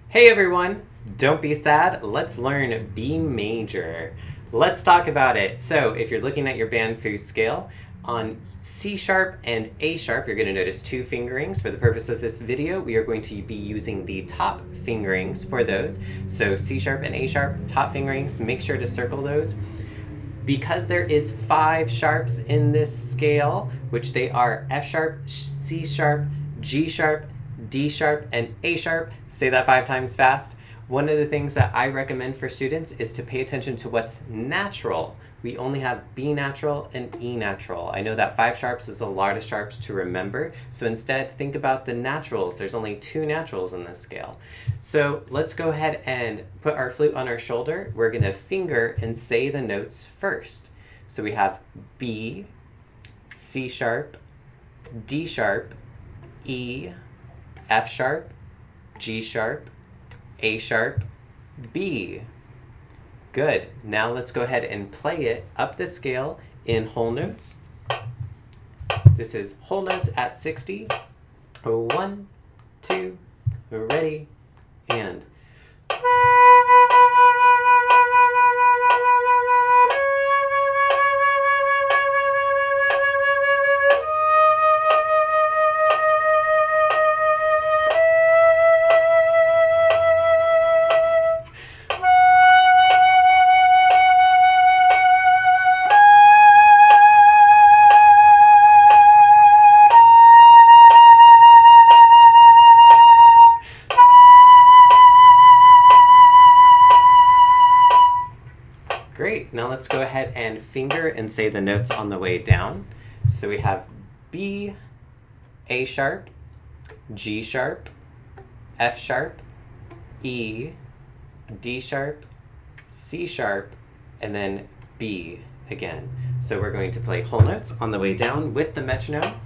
Hey everyone! Don't be sad, let's learn B major. Let's talk about it. So, if you're looking at your band foo scale, on C sharp and A sharp, you're going to notice two fingerings. For the purpose of this video, we are going to be using the top fingerings for those. So, C sharp and A sharp, top fingerings, make sure to circle those. Because there is 5 sharps in this scale, which they are F sharp, C sharp, G sharp, D sharp, and A sharp. Say that 5 times fast. One of the things that I recommend for students is to pay attention to what's natural. We only have B natural and E natural. I know that 5 sharps is a lot of sharps to remember, so instead think about the naturals. There's only 2 naturals in this scale. So let's go ahead and put our flute on our shoulder. We're going to finger and say the notes first. So we have B, C sharp, D sharp, E, F sharp, G sharp, A sharp, B. Good. Now let's go ahead and play it up the scale in whole notes. This is whole notes at 60. 1, 2, ready, and. Great, now let's go ahead and finger and say the notes on the way down. So we have B, A sharp, G sharp, F sharp, E, D sharp, C sharp, and then B again. So we're going to play whole notes on the way down with the metronome.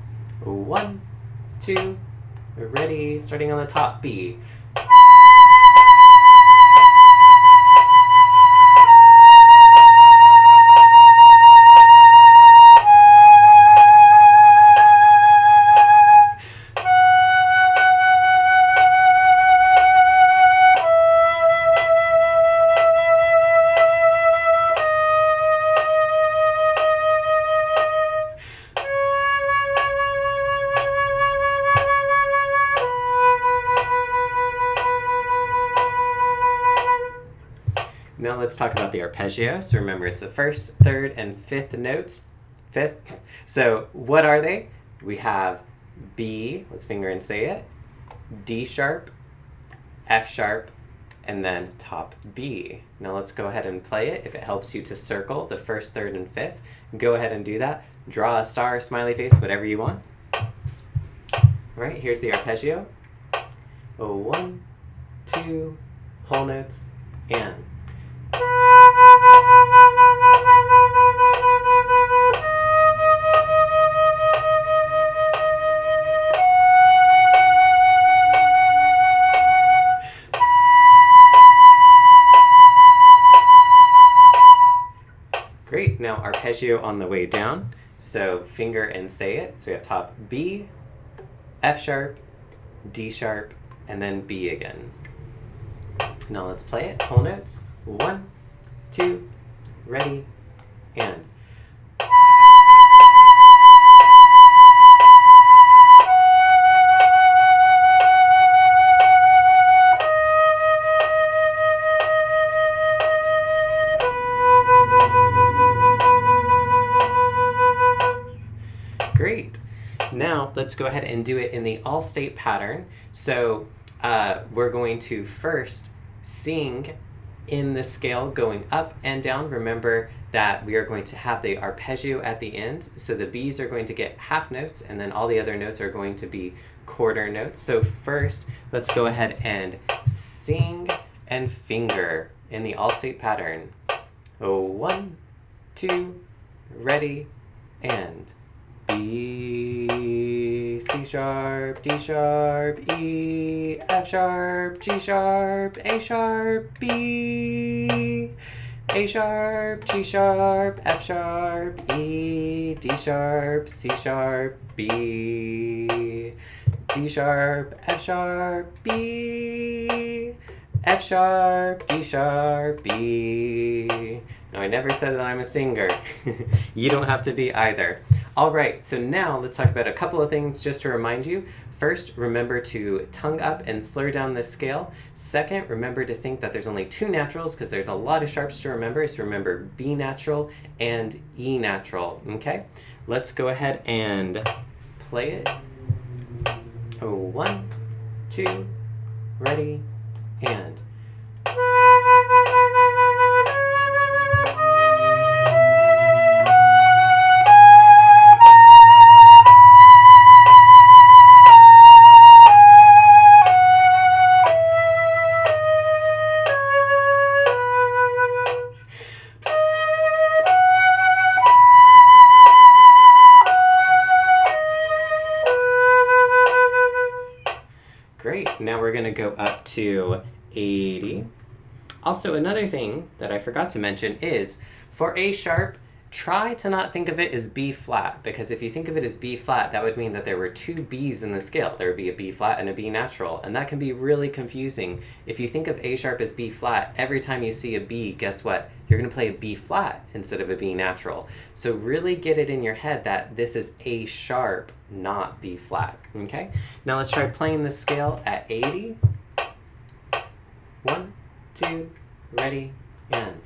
1, 2, ready, starting on the top B. Now let's talk about the arpeggio. So remember, it's the first, third, and fifth notes. Fifth. So what are they? We have B, let's finger and say it, D sharp, F sharp, and then top B. Now let's go ahead and play it. If it helps you to circle the first, third, and fifth, go ahead and do that. Draw a star, smiley face, whatever you want. All right, here's the arpeggio. 1, 2, whole notes, and. Great, now arpeggio on the way down. So finger and say it. So we have top B, F sharp, D sharp, and then B again. Now let's play it, whole notes. 1, 2, ready, and. Great. Now let's go ahead and do it in the all-state pattern. So we're going to first sing in the scale going up and down. Remember that we are going to have the arpeggio at the end. So the B's are going to get half notes, and then all the other notes are going to be quarter notes. So first, let's go ahead and sing and finger in the all-state pattern. 1, 2, ready, and. B, C sharp, D sharp, E, F sharp, G sharp, A sharp, B, A sharp, G sharp, F sharp, E, D sharp, C sharp, B, D sharp, F sharp, B, F sharp, D sharp, B. Now, I never said that I'm a singer. You don't have to be either. All right, so now let's talk about a couple of things just to remind you. First, remember to tongue up and slur down this scale. Second, remember to think that there's only two naturals because there's a lot of sharps to remember. So remember B natural and E natural, okay? Let's go ahead and play it. 1, 2, ready, and. Great, now we're gonna go up to 80. Also, another thing that I forgot to mention is, for A sharp, try to not think of it as B flat, because if you think of it as B flat, that would mean that there were two Bs in the scale. There would be a B flat and a B natural, and that can be really confusing. If you think of A sharp as B flat, every time you see a B, guess what? You're gonna play a B flat instead of a B natural. So really get it in your head that this is A sharp, not B flat, okay? Now let's try playing this scale at 80. 1, 2, ready, and.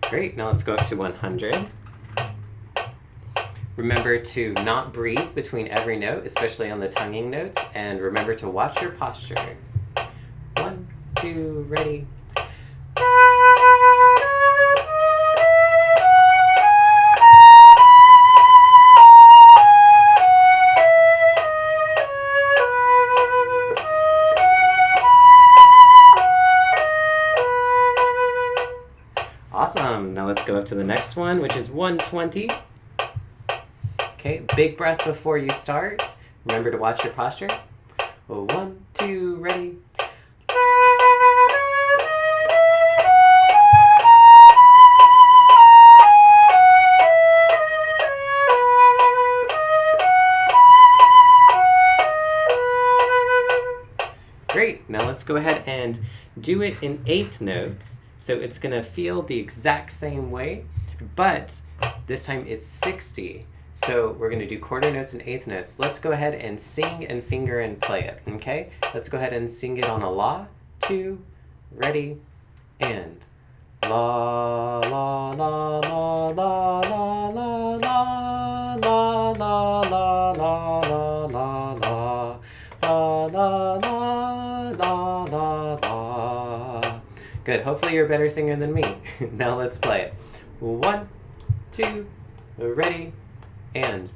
Great, now let's go up to 100. Remember to not breathe between every note, especially on the tonguing notes, and remember to watch your posture. 1, 2, ready. Awesome, now let's go up to the next one, which is 120. Okay, big breath before you start. Remember to watch your posture. 1, 2, ready. Great, now let's go ahead and do it in eighth notes. So it's gonna feel the exact same way, but this time it's 60. So we're gonna do quarter notes and eighth notes. Let's go ahead and sing and finger and play it, okay? Let's go ahead and sing it on a la, 2, ready, and. La, la, la, la, la, la, la, la, la, la, la, la, la, la, la, la, la, la, la. Good, hopefully you're a better singer than me. Now let's play it. 1, 2, ready, and.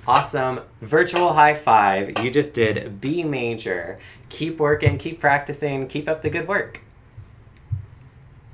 Awesome. Virtual high five. You just did B major. Keep working, keep practicing, keep up the good work.